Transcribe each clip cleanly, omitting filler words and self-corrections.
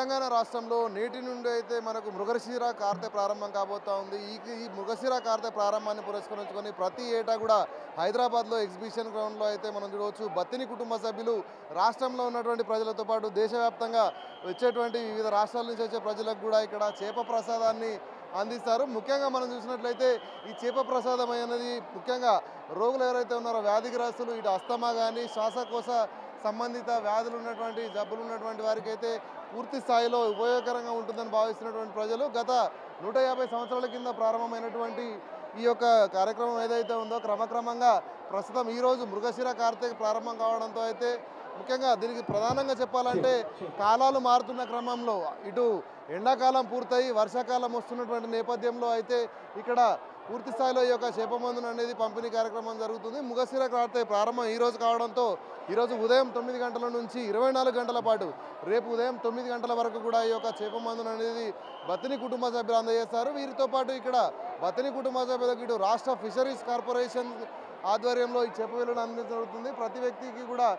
తెలంగాణ రాష్ట్రంలో నేటి నుండి అయితే మనకు మృగశిర కార్తె ప్రారంభం కాబోతా ఉంది. ఈ మృగశిర కార్తె ప్రారంభాన్ని పురస్కరించుకొని ప్రతి ఏటా కూడా హైదరాబాద్లో ఎగ్జిబిషన్ గ్రౌండ్లో అయితే మనం చూడవచ్చు. బత్తిని కుటుంబ సభ్యులు రాష్ట్రంలో ఉన్నటువంటి ప్రజలతో పాటు దేశవ్యాప్తంగా వచ్చేటువంటి వివిధ రాష్ట్రాల నుంచి వచ్చే ప్రజలకు కూడా ఇక్కడ చేప ప్రసాదాన్ని అందిస్తారు. ముఖ్యంగా మనం చూసినట్లయితే ఈ చేప ప్రసాదం అనేది ముఖ్యంగా రోగులు ఎవరైతే ఉన్నారో వ్యాధిగ్రస్తులు, ఇటు అస్తమా కానీ శ్వాసకోశ సంబంధిత వ్యాధులు ఉన్నటువంటి జబ్బులు ఉన్నటువంటి వారికి అయితే పూర్తి స్థాయిలో ఉపయోగకరంగా ఉంటుందని భావిస్తున్నటువంటి ప్రజలు గత 150 సంవత్సరాల కింద ప్రారంభమైనటువంటి ఈ యొక్క కార్యక్రమం ఏదైతే ఉందో క్రమక్రమంగా ప్రస్తుతం ఈరోజు మృగశిర కార్తె ప్రారంభం కావడంతో అయితే ముఖ్యంగా దీనికి ప్రధానంగా చెప్పాలంటే కాలాలు మారుతున్న క్రమంలో ఇటు ఎండాకాలం పూర్తయి వర్షాకాలం వస్తున్నటువంటి నేపథ్యంలో అయితే ఇక్కడ పూర్తి స్థాయిలో ఈ యొక్క చేప మందును అనేది పంపిణీ కార్యక్రమం జరుగుతుంది. మృగశిర కార్తె ప్రారంభం ఈరోజు కావడంతో ఈరోజు ఉదయం 9 గంటల నుంచి 24 గంటల పాటు రేపు ఉదయం 9 గంటల వరకు కూడా ఈ యొక్క చేప మందును అనేది బత్తిని కుటుంబ సభ్యులు అందజేస్తారు. వీరితో పాటు ఇక్కడ బత్తిని కుటుంబ సభ్యులకు ఇటు రాష్ట్ర ఫిషరీస్ కార్పొరేషన్ ఆధ్వర్యంలో ఈ చేప విలువను అందించడం జరుగుతుంది. ప్రతి వ్యక్తికి కూడా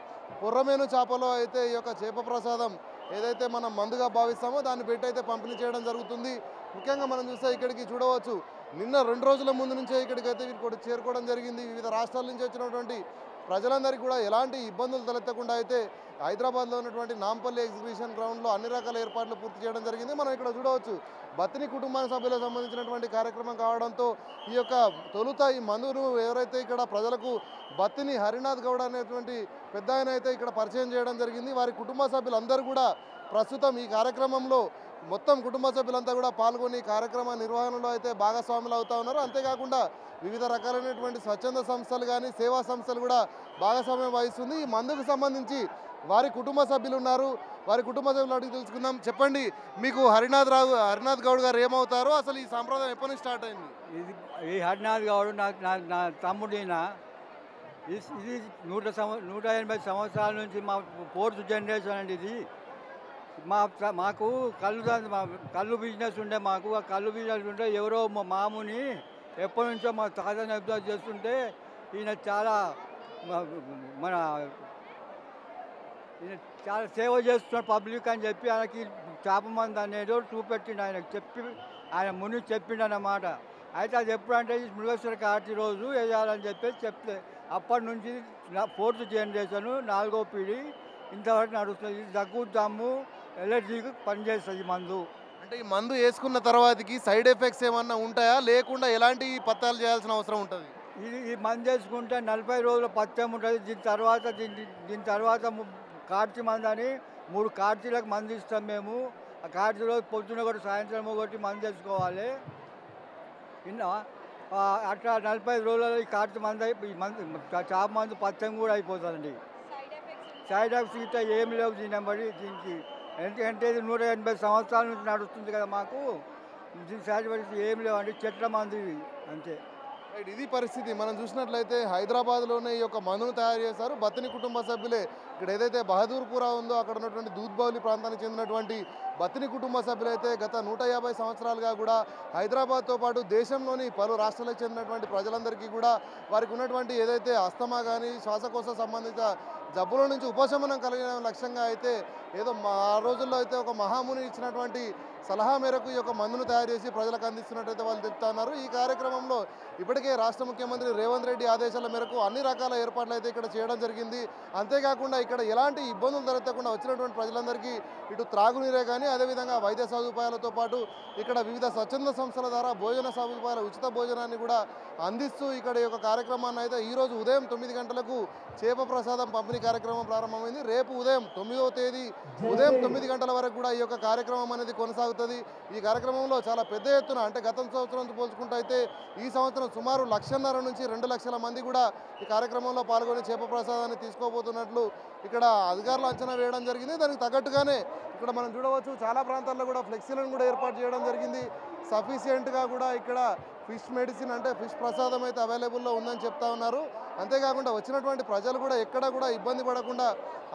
కొర్రమేను చేపలో అయితే ఈ యొక్క చేప ప్రసాదం ఏదైతే మనం మందుగా భావిస్తామో దాన్ని పెట్టి అయితే పంపిణీ చేయడం జరుగుతుంది. ముఖ్యంగా మనం చూస్తే ఇక్కడికి చూడవచ్చు, నిన్న 2 రోజుల ముందు నుంచే ఇక్కడికి అయితే వీరు చేరుకోవడం జరిగింది. వివిధ రాష్ట్రాల నుంచి వచ్చినటువంటి ప్రజలందరికీ కూడా ఎలాంటి ఇబ్బందులు తలెత్తకుండా అయితే హైదరాబాద్లో ఉన్నటువంటి నాంపల్లి ఎగ్జిబిషన్ గ్రౌండ్లో అన్ని రకాల ఏర్పాట్లు పూర్తి చేయడం జరిగింది. మనం ఇక్కడ చూడవచ్చు, బత్తిని కుటుంబ సభ్యులకు సంబంధించినటువంటి కార్యక్రమం కావడంతో ఈ యొక్క తొలుత ఈ మందును ఎవరైతే ఇక్కడ ప్రజలకు బత్తిని హరినాథ్ గౌడ్ అనేటువంటి పెద్ద ఆయన అయితే ఇక్కడ పరిచయం చేయడం జరిగింది. వారి కుటుంబ సభ్యులందరూ కూడా ప్రస్తుతం ఈ కార్యక్రమంలో మొత్తం కుటుంబ సభ్యులంతా కూడా పాల్గొని కార్యక్రమ నిర్వహణలో అయితే భాగస్వాములు అవుతూ ఉన్నారు. అంతేకాకుండా వివిధ రకాలైనటువంటి స్వచ్ఛంద సంస్థలు కానీ సేవా సంస్థలు కూడా భాగస్వామ్యం వహిస్తుంది. ఈ మందుకు సంబంధించి వారి కుటుంబ సభ్యులు ఉన్నారు, వారి కుటుంబ సభ్యులు అడిగి తెలుసుకుందాం. చెప్పండి, మీకు హరినాథ్ గౌడ్ గారు ఏమవుతారో, అసలు ఈ సాంప్రదాయం ఎప్పటి నుంచి స్టార్ట్ అయింది? ఈ హరినాథ్ గౌడ్ నా తమ్ముడిన. ఇది 180 సంవత్సరాల నుంచి మా 4th జనరేషన్ అండి. ఇది మాకు కళ్ళు బిజినెస్ ఉండే. మాకు ఆ కళ్ళు బిజినెస్ ఉంటే ఎవరో మా మాముని ఎప్పటి నుంచో మా తాతని అబ్జర్వ్ చేస్తుంటే ఈయన చాలా సేవ చేస్తున్నాడు పబ్లిక్ అని చెప్పి ఆయనకి చేప మంది అనేది చూపెట్టిండు. ఆయనకు చెప్పి ఆయన ముని చెప్పిండు అన్నమాట. అయితే అది ఎప్పుడంటే ఈ మృగశిర కార్తె రోజు వేయాలని చెప్పేసి చెప్తే అప్పటి నుంచి 4th జనరేషన్ 4వ పీढ़ी ఇంతవరకు నడుస్తుంది. ఇది దగ్గు దమ్ము ఎలర్జీకి పనిచేస్తుంది ఈ మందు. అంటే ఈ మందు వేసుకున్న తర్వాతకి సైడ్ ఎఫెక్ట్స్ ఏమన్నా ఉంటాయా, లేకుండా ఎలాంటి పత్యాలు చేయాల్సిన అవసరం ఉంటుంది? ఈ మందు వేసుకుంటే 40 రోజుల పథ్యం ఉంటుంది. దీని తర్వాత కార్తీ మందు అని 3 కార్తీలకు మందు ఇస్తాం మేము. ఆ కార్తీ రోజు పొద్దున ఒకటి సాయంత్రం ఒకటి మందు వేసుకోవాలి. అట్లా 45 రోజులలో ఈ కార్తీ మందు ఈ మందు చేప మందు పథ్యం కూడా అయిపోతుందండి. సైడ్ ఎఫెక్ట్స్ ఇట్లా ఏం లేవు దీనికి. ఎందుకంటే ఇది 180 సంవత్సరాల నుంచి నడుస్తుంది కదా మాకు. దీని సైడ్ ఎఫెక్ట్స్ ఏం లేవండి, చెట్ల మందు ఇవి అంతే. ఇది పరిస్థితి. మనం చూసినట్లయితే హైదరాబాద్లోనే ఈ యొక్క మందును తయారు చేశారు బత్తిని కుటుంబ సభ్యులే. ఇక్కడ ఏదైతే బహదూర్పురా ఉందో అక్కడ ఉన్నటువంటి దూద్బౌలి ప్రాంతానికి చెందినటువంటి బత్తిని కుటుంబ సభ్యులైతే గత 150 సంవత్సరాలుగా కూడా హైదరాబాద్తో పాటు దేశంలోని పలు రాష్ట్రాలకు చెందినటువంటి ప్రజలందరికీ కూడా వారికి ఉన్నటువంటి ఏదైతే అస్తమా కానీ శ్వాసకోశ సంబంధిత జబ్బుల నుంచి ఉపశమనం కలిగిన లక్ష్యంగా అయితే ఆ రోజుల్లో అయితే ఒక మహాముని ఇచ్చినటువంటి సలహా మేరకు ఈ యొక్క మందును తయారు చేసి ప్రజలకు అందిస్తున్నట్టయితే వాళ్ళు చెప్తున్నారు. ఈ కార్యక్రమంలో ఇప్పటికే రాష్ట్ర ముఖ్యమంత్రి రేవంత్ రెడ్డి ఆదేశాల మేరకు అన్ని రకాల ఏర్పాట్లు అయితే ఇక్కడ చేయడం జరిగింది. అంతేకాకుండా ఇక్కడ ఎలాంటి ఇబ్బందులు తలెత్తకుండా వచ్చినటువంటి ప్రజలందరికీ ఇటు త్రాగునీరే కానీ అదేవిధంగా వైద్య సదుపాయాలతో పాటు ఇక్కడ వివిధ స్వచ్ఛంద సంస్థల ద్వారా భోజన సదుపాయాల ఉచిత భోజనాన్ని కూడా అందిస్తూ ఇక్కడ ఈ యొక్క కార్యక్రమాన్ని అయితే ఈరోజు ఉదయం 9 గంటలకు చేప ప్రసాదం పంపిణీ కార్యక్రమం ప్రారంభమైంది. రేపు ఉదయం 9వ తేదీ ఉదయం 9 గంటల వరకు కూడా ఈ యొక్క కార్యక్రమం అనేది కొనసాగుతుంది. ఈ కార్యక్రమంలో చాలా పెద్ద ఎత్తున అంటే గత సంవత్సరంతో పోల్చుకుంటూ అయితే ఈ సంవత్సరం సుమారు 1,50,000 నుంచి 2 లక్షల మంది కూడా ఈ కార్యక్రమంలో పాల్గొని చేప ప్రసాదాన్ని తీసుకోబోతున్నట్లు ఇక్కడ అధికారులు అంచనా వేయడం జరిగింది. దానికి తగ్గట్టుగానే ఇక్కడ మనం చూడవచ్చు, చాలా ప్రాంతాల్లో కూడా ఫ్లెక్సీలను కూడా ఏర్పాటు చేయడం జరిగింది. సఫిషియెంట్గా కూడా ఇక్కడ ఫిష్ మెడిసిన్ అంటే ఫిష్ ప్రసాదం అయితే అవైలబుల్లో ఉందని చెప్తా ఉన్నారు. అంతేకాకుండా వచ్చినటువంటి ప్రజలు కూడా ఎక్కడ కూడా ఇబ్బంది పడకుండా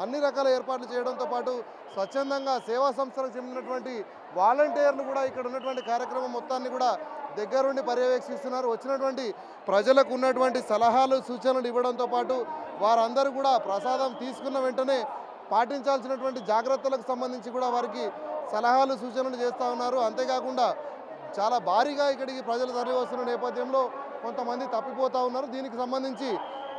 అన్ని రకాల ఏర్పాట్లు చేయడంతో పాటు స్వచ్ఛందంగా సేవా సంస్థలకు చెందినటువంటి వాలంటీర్లు కూడా ఇక్కడ ఉన్నటువంటి కార్యక్రమం మొత్తాన్ని కూడా దగ్గరుండి పర్యవేక్షిస్తున్నారు. వచ్చినటువంటి ప్రజలకు ఉన్నటువంటి సలహాలు సూచనలు ఇవ్వడంతో పాటు వారందరూ కూడా ప్రసాదం తీసుకున్న వెంటనే పాటించాల్సినటువంటి జాగ్రత్తలకు సంబంధించి కూడా వారికి సలహాలు సూచనలు చేస్తూ ఉన్నారు. అంతేకాకుండా చాలా భారీగా ఇక్కడికి ప్రజలు తరలి వస్తున్న నేపథ్యంలో కొంతమంది తప్పిపోతూ ఉన్నారు. దీనికి సంబంధించి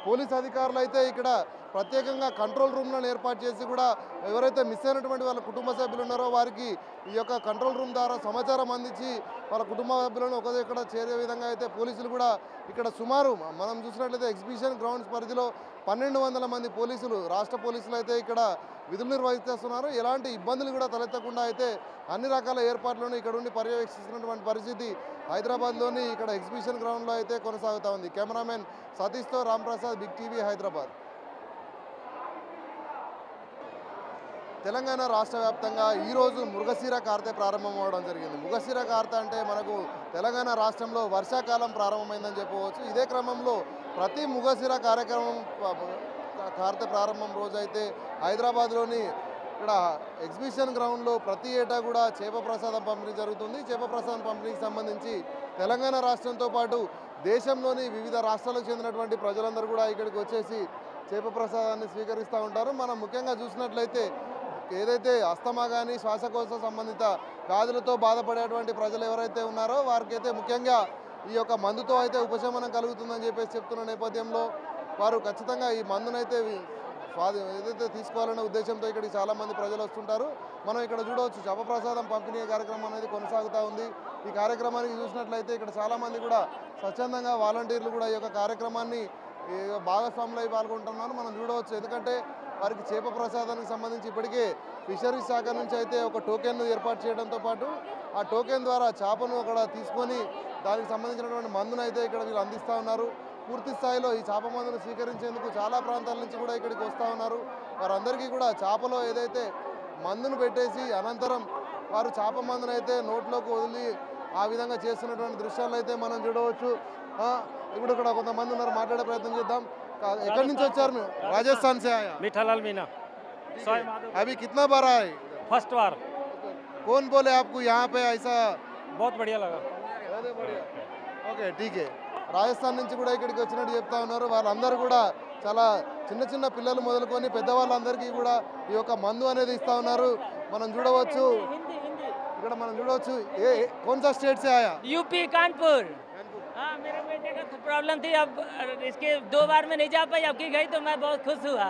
పోలీస్ అధికారులు అయితే ఇక్కడ ప్రత్యేకంగా కంట్రోల్ రూమ్లను ఏర్పాటు చేసి కూడా ఎవరైతే మిస్ అయినటువంటి వాళ్ళ కుటుంబ సభ్యులు ఉన్నారో వారికి ఈ యొక్క కంట్రోల్ రూమ్ ద్వారా సమాచారం అందించి వాళ్ళ కుటుంబ సభ్యులను ఒక దగ్గర చేరే విధంగా అయితే పోలీసులు కూడా ఇక్కడ సుమారు మనం చూసినట్లయితే ఎగ్జిబిషన్ గ్రౌండ్స్ పరిధిలో 1200 మంది పోలీసులు, రాష్ట్ర పోలీసులు అయితే ఇక్కడ విధులు నిర్వహిస్తున్నారు. ఎలాంటి ఇబ్బందులు కూడా తలెత్తకుండా అయితే అన్ని రకాల ఏర్పాట్లను ఇక్కడ ఉండి పర్యవేక్షిస్తున్నటువంటి పరిస్థితి హైదరాబాద్లోని ఇక్కడ ఎగ్జిబిషన్ గ్రౌండ్లో అయితే కొనసాగుతూ ఉంది. కెమెరామెన్ సతీష్తో రాంప్రసాద్, బిగ్ టీవీ, హైదరాబాద్. తెలంగాణ రాష్ట్ర వ్యాప్తంగా ఈరోజు మృగశిర కార్తె ప్రారంభం అవడం జరిగింది. మృగశిర కార్తె అంటే మనకు తెలంగాణ రాష్ట్రంలో వర్షాకాలం ప్రారంభమైందని చెప్పవచ్చు. ఇదే క్రమంలో ప్రతి మృగశిర కార్యక్రమం కార్తె ప్రారంభం రోజైతే హైదరాబాద్లోని ఇక్కడ ఎగ్జిబిషన్ గ్రౌండ్లో ప్రతి ఏటా కూడా చేప ప్రసాదం పంపిణీ జరుగుతుంది. చేప ప్రసాదం పంపిణీకి సంబంధించి తెలంగాణ రాష్ట్రంతో పాటు దేశంలోని వివిధ రాష్ట్రాలకు చెందినటువంటి ప్రజలందరూ కూడా ఇక్కడికి వచ్చేసి చేప ప్రసాదాన్ని స్వీకరిస్తూ ఉంటారు. మనం ముఖ్యంగా చూసినట్లయితే ఏదైతే అస్తమా కానీ శ్వాసకోశ సంబంధిత వ్యాధులతో బాధపడేటువంటి ప్రజలు ఎవరైతే ఉన్నారో వారికైతే ముఖ్యంగా ఈ యొక్క మందుతో అయితే ఉపశమనం కలుగుతుందని చెప్పేసి చెప్తున్న నేపథ్యంలో వారు ఖచ్చితంగా ఈ మందునైతే ఏదైతే తీసుకోవాలనే ఉద్దేశంతో ఇక్కడికి చాలామంది ప్రజలు వస్తుంటారు. మనం ఇక్కడ చూడవచ్చు చేప ప్రసాదం పంపిణీ కార్యక్రమం అనేది కొనసాగుతూ ఉంది. ఈ కార్యక్రమానికి చూసినట్లయితే ఇక్కడ చాలామంది కూడా స్వచ్ఛందంగా వాలంటీర్లు కూడా ఈ యొక్క కార్యక్రమాన్ని భాగస్వాములై పాల్గొంటున్నారు మనం చూడవచ్చు. ఎందుకంటే వారికి చేప ప్రసాదానికి సంబంధించి ఇప్పటికే ఫిషరీస్ శాఖ నుంచి అయితే ఒక టోకెన్ను ఏర్పాటు చేయడంతో పాటు ఆ టోకెన్ ద్వారా చేపను అక్కడ తీసుకొని దానికి సంబంధించినటువంటి మందును అయితే ఇక్కడ వీళ్ళు అందిస్తూ ఉన్నారు. పూర్తి స్థాయిలో ఈ చేప మందును స్వీకరించేందుకు చాలా ప్రాంతాల నుంచి కూడా ఇక్కడికి వస్తూ ఉన్నారు. వారందరికీ కూడా చేపలో ఏదైతే మందును పెట్టేసి అనంతరం వారు చేప మందును అయితే నోట్లోకి వదిలి ఆ విధంగా చేస్తున్నటువంటి దృశ్యాలు అయితే మనం చూడవచ్చు. ఇప్పుడు ఇక్కడ కొంతమంది ఉన్నారు, మాట్లాడే ప్రయత్నం చేద్దాం. ఎక్కడి నుంచి వచ్చారు మీరు? రాజస్థాన్ से आया। मीठालाल मीना। अभी कितना बार आए? फर्स्ट बार। कौन बोले आपको यहाँ पे ऐसा? बहुत बढ़िया लगा। ఓకే ఠీకే. రాజస్థాన్ నుంచి కూడా ఇక్కడికి వచ్చినట్టు చెప్తా ఉన్నారు. వాళ్ళందరూ కూడా చాలా చిన్న చిన్న పిల్లలు మొదలుకొని పెద్దవాళ్ళందరికీ కూడా ఈ యొక్క మందు అనేది ఇస్తా ఉన్నారు. మనం చూడవచ్చు ఇక్కడ మనం చూడవచ్చు. कौन सा स्टेट से आया? यूपी कानपुर। हाँ, मेरे बेटे का प्रॉब्लम थी, अब इसके 2 बार में नहीं जा पाई, अब की गई तो मैं बहुत खुश हुआ।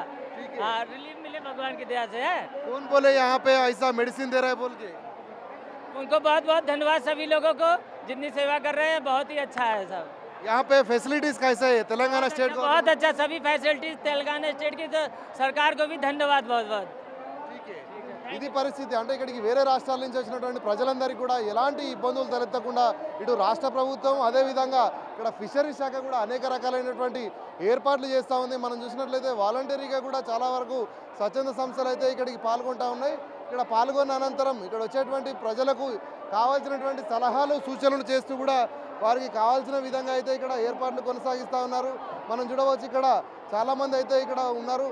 हाँ, रिलीफ मिले भगवान की दया से। है कौन बोले यहाँ पे ऐसा मेडिसिन दे रहा है बोल के? उनको बहुत बहुत धन्यवाद सभी लोगों को जितनी सेवा कर रहे हैं, बहुत ही अच्छा है सब। यहाँ पे फैसिलिटीज कैसे है तेलंगाना स्टेट को? बहुत अच्छा, सभी फैसिलिटीज तेलंगाना स्टेट की, तो सरकार को भी धन्यवाद बहुत बहुत। ఇది పరిస్థితి. అంటే ఇక్కడికి వేరే రాష్ట్రాల నుంచి వచ్చినటువంటి ప్రజలందరికీ కూడా ఎలాంటి ఇబ్బందులు తలెత్తకుండా ఇటు రాష్ట్ర ప్రభుత్వం అదేవిధంగా ఇక్కడ ఫిషరీ శాఖ కూడా అనేక రకాలైనటువంటి ఏర్పాట్లు చేస్తూ ఉంది. మనం చూసినట్లయితే వాలంటరీగా కూడా చాలా వరకు స్వచ్ఛంద సంస్థలు అయితే ఇక్కడికి పాల్గొంటూ ఉన్నాయి. ఇక్కడ పాల్గొన్న అనంతరం ఇక్కడ వచ్చేటువంటి ప్రజలకు కావాల్సినటువంటి సలహాలు సూచనలు చేస్తూ కూడా వారికి కావాల్సిన విధంగా అయితే ఇక్కడ ఏర్పాట్లు కొనసాగిస్తూ ఉన్నారు. మనం చూడవచ్చు ఇక్కడ చాలామంది అయితే ఇక్కడ ఉన్నారు.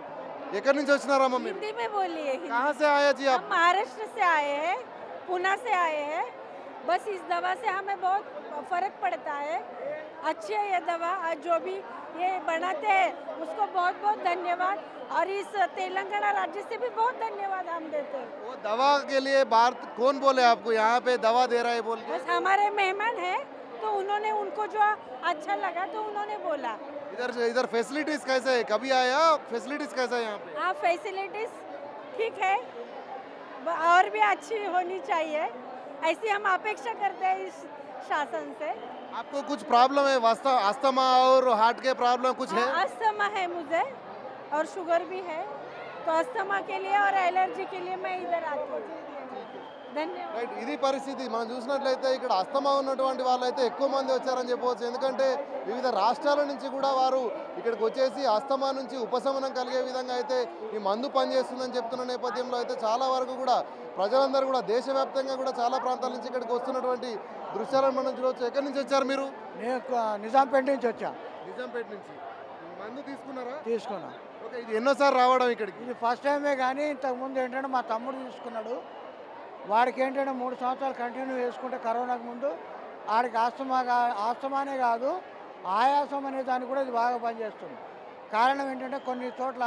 ఎక్కడి నుంచి వచ్చినారమ్మా మీరు? हिंदी में बोलिए। कहाँ से आया जी आप? हम महाराष्ट्र से आए हैं, पुणे से आए हैं। बस इस दवा से हमें बहुत फर्क पड़ता है। अच्छी है ये दवा, और जो भी ये बनाते हैं उसको बहुत बहुत धन्यवाद, और इस तेलंगाना राज्य से भी बहुत धन्यवाद हम देते हैं। वो दवा के लिए बाहर कौन बोले आपको यहाँ पे दवा दे रहा है बोल के? बस हमारे मेहमान हैं तो उन्होंने, उनको जो अच्छा लगा तो उन्होंने बोला। इधर फैसिलिटीज कैसे है? कभी आया फैसिलिटीज कैसा है यहाँ पे? हाँ, फैसिलिटीज ठीक है, और भी अच्छी होनी चाहिए, ऐसी हम अपेक्षा करते हैं इस शासन से। आपको कुछ प्रॉब्लम है? अस्थमा और हार्ट के प्रॉब्लम कुछ है? अस्थमा है मुझे, और शुगर भी है, तो अस्थमा के लिए और एलर्जी के लिए मैं इधर आती हूँ। धन्यवाद। రైట్, ఇది పరిస్థితి. మనం చూసినట్లయితే ఇక్కడ అస్తమా ఉన్నటువంటి వాళ్ళైతే ఎక్కువ మంది వచ్చారని చెప్పవచ్చు. ఎందుకంటే వివిధ రాష్ట్రాల నుంచి కూడా వారు ఇక్కడికి వచ్చేసి అస్తమా నుంచి ఉపశమనం కలిగే విధంగా అయితే ఈ మందు పనిచేస్తుందని చెప్తున్న నేపథ్యంలో అయితే చాలా వరకు కూడా ప్రజలందరూ కూడా దేశవ్యాప్తంగా కూడా చాలా ప్రాంతాల నుంచి ఇక్కడికి వస్తున్నటువంటి దృశ్యాలను మనం చూడవచ్చు. ఎక్కడి నుంచి వచ్చారు మీరు? నేను నిజాంపేట నుంచి వచ్చా. నిజాంపేట నుంచి. మందు తీసుకున్నారా? తీసుకున్నా. ఓకే, ఇది ఎన్నోసారి రావడం ఇక్కడికి? ఇది ఫస్ట్ టైమే, కానీ ఇంతకుముందు ఏంటంటే మా తమ్ముడు తీసుకున్నాడు. వాడికి ఏంటంటే 3 సంవత్సరాలు కంటిన్యూ చేసుకుంటే కరోనాకు ముందు ఆడికి ఆస్తమానే కాదు ఆయాసం అనే దాన్ని కూడా ఇది బాగా పనిచేస్తుంది. కారణం ఏంటంటే కొన్ని చోట్ల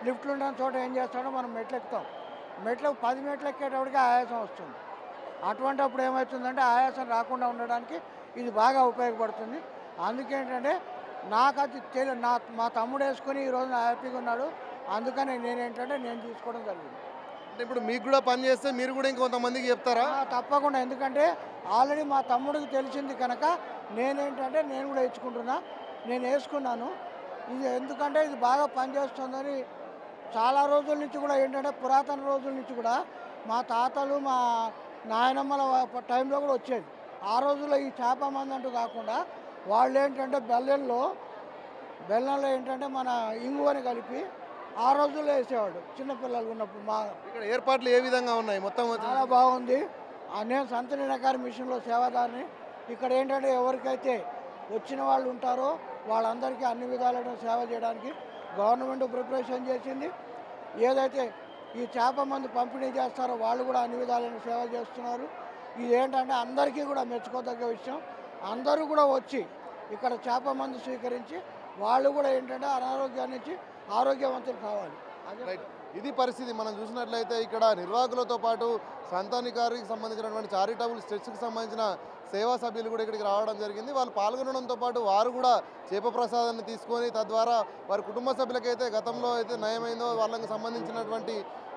లిఫ్ట్లు ఉన్న చోట ఏం చేస్తాడో మనం మెట్లు ఎక్కుతాం. మెట్లు 10 మెట్లు ఎక్కేటప్పటికి ఆయాసం వస్తుంది. అటువంటిప్పుడు ఏమవుతుందంటే ఆయాసం రాకుండా ఉండడానికి ఇది బాగా ఉపయోగపడుతుంది. అందుకేంటంటే నాకు అది మా తమ్ముడు వేసుకొని ఈరోజు హ్యాపీగా ఉన్నాడు. అందుకని నేను తీసుకోవడం జరిగింది. అంటే ఇప్పుడు మీకు కూడా పని చేస్తే మీరు కూడా ఇంకొంతమందికి చెప్తారా? తప్పకుండా. ఎందుకంటే ఆల్రెడీ మా తమ్ముడికి తెలిసింది కనుక నేను కూడా ఇచ్చుకుంటున్నా. నేను వేసుకున్నాను. ఇది ఎందుకంటే ఇది బాగా పనిచేస్తుందని చాలా రోజుల నుంచి కూడా ఏంటంటే పురాతన రోజుల నుంచి కూడా మా తాతలు మా నాయనమ్మల టైంలో కూడా వచ్చేది. ఆ రోజుల్లో ఈ చేప మందు అంటూ కాకుండా వాళ్ళు ఏంటంటే బెల్లంలో ఏంటంటే మన ఇంగువని కలిపి ఆ రోజుల్లో వేసేవాడు చిన్నపిల్లలు ఉన్నప్పుడు. మా ఇక్కడ ఏర్పాట్లు ఏ విధంగా ఉన్నాయి? మొత్తం చాలా బాగుంది. నేను సంతనినకారి మిషన్లో సేవాదారిని. ఇక్కడ ఏంటంటే ఎవరికైతే వచ్చిన వాళ్ళు ఉంటారో వాళ్ళందరికీ అన్ని విధాలైన సేవ చేయడానికి గవర్నమెంట్ ప్రిపరేషన్ చేసింది. ఏదైతే ఈ చేప మందు పంపిణీ చేస్తారో వాళ్ళు కూడా అన్ని విధాలైన సేవ చేస్తున్నారు. ఇది ఏంటంటే అందరికీ కూడా మెచ్చుకోదగ్గ విషయం. అందరూ కూడా వచ్చి ఇక్కడ చేప మందు స్వీకరించి వాళ్ళు కూడా ఏంటంటే అనారోగ్యం నుంచి ఆరోగ్యవంతులు కావాలి. రైట్, ఇది పరిస్థితి. మనం చూసినట్లయితే ఇక్కడ నిర్వాహకులతో పాటు సంతానికారికి సంబంధించినటువంటి చారిటబుల్ స్ట్రెచ్కి సంబంధించిన సేవా సభ్యులు కూడా ఇక్కడికి రావడం జరిగింది. వాళ్ళు పాల్గొనడంతో పాటు వారు కూడా చేప ప్రసాదాన్ని తీసుకొని తద్వారా వారి కుటుంబ సభ్యులకైతే గతంలో అయితే నయమైందో వాళ్ళకి సంబంధించినటువంటి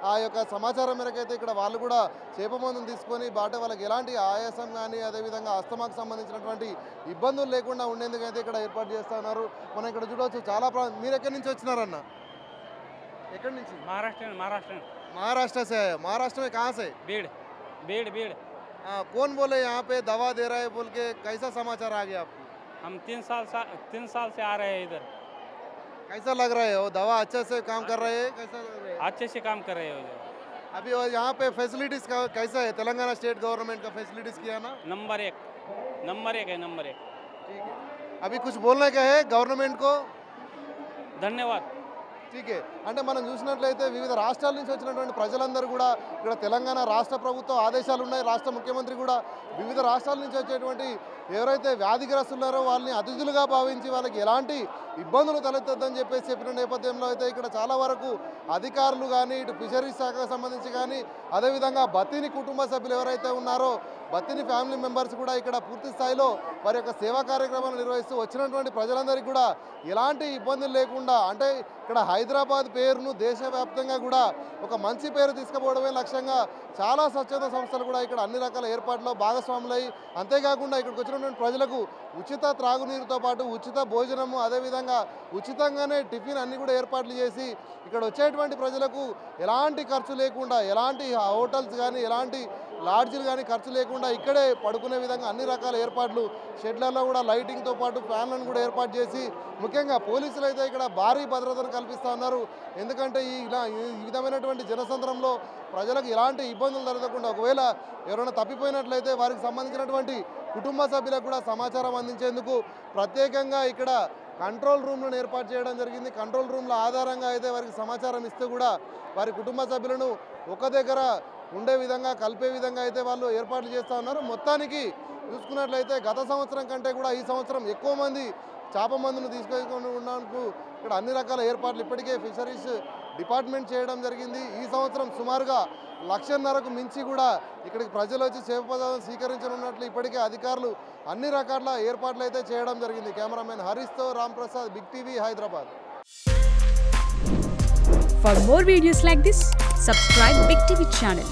ఆ యొక్క సమాచారం మేరకైతే ఇక్కడ వాళ్ళు కూడా చేప మందును తీసుకొని వాళ్ళకి ఎలాంటి ఆయాసం కానీ అదేవిధంగా అస్తమాకు సంబంధించినటువంటి ఇబ్బందులు లేకుండా ఉండేందుకైతే ఇక్కడ ఏర్పాటు చేస్తూ ఉన్నారు. మనం ఇక్కడ చూడవచ్చు చాలా మీరు ఎక్కడి నుంచి వచ్చినారన్న? ఎక్కడి నుంచి? महाराष्ट्र से आए। महाराष्ट्र में कहाँ से? बीड़ कौन बोले यहाँ पे दवा दे रहा है बोल के? कैसा समाचार आ गया आपको? हम 3 साल से आ रहे हैं इधर। कैसा लग रहा है? वो दवा अच्छे से काम कर रहे हैं? कैसा लग रहा है? अच्छे से काम कर रहे हो इधर। अभी वो यहाँ पे फैसिलिटीज का कैसा है? तेलंगाना स्टेट गवर्नमेंट का फैसिलिटीज किया ना? नंबर एक है। ठीक है, अभी कुछ बोलने का है गवर्नमेंट को? धन्यवाद। ठीक है, అంటే మనం చూసినట్లయితే వివిధ రాష్ట్రాల నుంచి వచ్చినటువంటి ప్రజలందరూ కూడా ఇక్కడ తెలంగాణ రాష్ట్ర ప్రభుత్వ ఆదేశాలు ఉన్నాయి. రాష్ట్ర ముఖ్యమంత్రి కూడా వివిధ రాష్ట్రాల నుంచి వచ్చేటువంటి ఎవరైతే వ్యాధిగ్రస్తులు ఉన్నారో వాళ్ళని అతిథులుగా భావించి వాళ్ళకి ఎలాంటి ఇబ్బందులు తలెత్తద్దని చెప్పిన నేపథ్యంలో అయితే ఇక్కడ చాలా వరకు అధికారులు కానీ ఇటు ఫిషరీస్ శాఖకు సంబంధించి కానీ అదేవిధంగా బత్తిని కుటుంబ సభ్యులు ఎవరైతే ఉన్నారో బత్తిని ఫ్యామిలీ మెంబర్స్ కూడా ఇక్కడ పూర్తి స్థాయిలో వారి యొక్క సేవా కార్యక్రమాలు నిర్వహిస్తూ వచ్చినటువంటి ప్రజలందరికీ కూడా ఎలాంటి ఇబ్బందులు లేకుండా అంటే ఇక్కడ హైదరాబాద్ పేరును దేశవ్యాప్తంగా కూడా ఒక మంచి పేరు తీసుకుపోవడమే లక్ష్యంగా చాలా స్వచ్ఛంద సంస్థలు కూడా ఇక్కడ అన్ని రకాల ఏర్పాట్లో భాగస్వాములై అంతేకాకుండా ఇక్కడికి వచ్చినటువంటి ప్రజలకు ఉచిత త్రాగునీరుతో పాటు ఉచిత భోజనము అదేవిధంగా ఉచితంగానే టిఫిన్ అన్ని కూడా ఏర్పాట్లు చేసి ఇక్కడ వచ్చేటువంటి ప్రజలకు ఎలాంటి ఖర్చు లేకుండా ఎలాంటి హోటల్స్ కానీ ఎలాంటి లాడ్జీలు కానీ ఖర్చు లేకుండా ఇక్కడే పడుకునే విధంగా అన్ని రకాల ఏర్పాట్లు షెడ్లలో కూడా లైటింగ్తో పాటు ఫ్యాన్లను కూడా ఏర్పాటు చేసి ముఖ్యంగా పోలీసులు అయితే ఇక్కడ భారీ భద్రతను కల్పిస్తూ ఉన్నారు. ఎందుకంటే ఈ విధమైనటువంటి జనసంద్రంలో ప్రజలకు ఎలాంటి ఇబ్బందులు జరగకుండా ఒకవేళ ఎవరైనా తప్పిపోయినట్లయితే వారికి సంబంధించినటువంటి కుటుంబ సభ్యులకు కూడా సమాచారం అందించేందుకు ప్రత్యేకంగా ఇక్కడ కంట్రోల్ రూమ్లను ఏర్పాటు చేయడం జరిగింది. కంట్రోల్ రూమ్ల ఆధారంగా అయితే వారికి సమాచారం ఇస్తూ కూడా వారి కుటుంబ సభ్యులను ఒక దగ్గర ఉండే విధంగా కలిపే విధంగా అయితే వాళ్ళు ఏర్పాట్లు చేస్తూ ఉన్నారు. మొత్తానికి చూసుకున్నట్లయితే గత సంవత్సరం కంటే కూడా ఈ సంవత్సరం ఎక్కువ మంది చేప మందును తీసుకొని ఉండడానికి ఇక్కడ అన్ని రకాల ఏర్పాట్లు ఇప్పటికే ఫిషరీస్ డిపార్ట్మెంట్ చేయడం జరిగింది. ఈ సంవత్సరం సుమారుగా 1,50,000కు మించి కూడా ఇక్కడికి ప్రజలు వచ్చి చేప పదార్థాలను స్వీకరించనున్నట్లు ఇప్పటికే అధికారులు అన్ని రకాల ఏర్పాట్లు అయితే చేయడం జరిగింది. కెమెరామెన్ హరీష్తో Ram Prasad, big TV, Hyderabad. For more videos like this, subscribe Big TV channel.